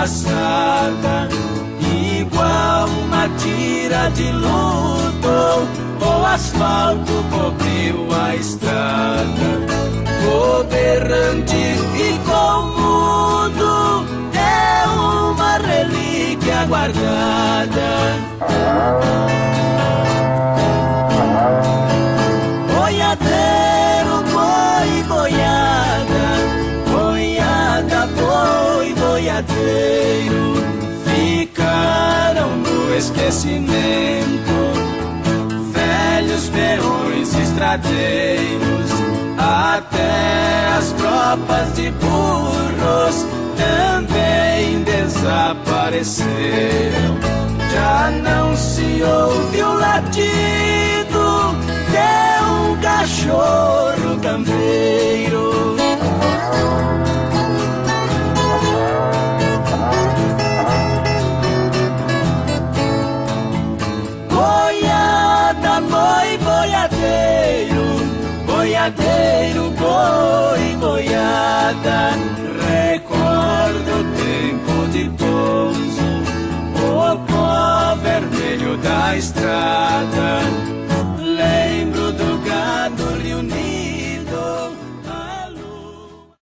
passada, igual uma tira de luto, o asfalto cobriu a estrada. O berrante ficou mudo, é uma relíquia guardada. Boiadeiro, boi, boiada, boiada, boi, boiadeiro, ficaram no esquecimento velhos peões estradeiros. Até as tropas de burros também desapareceram. Já não se ouve o latido de um cachorro campeiro. Boiada, boi, boiadeiro, boiadeiro, boi, boiada, recorda o tempo de pouso, o pó vermelho da estrada.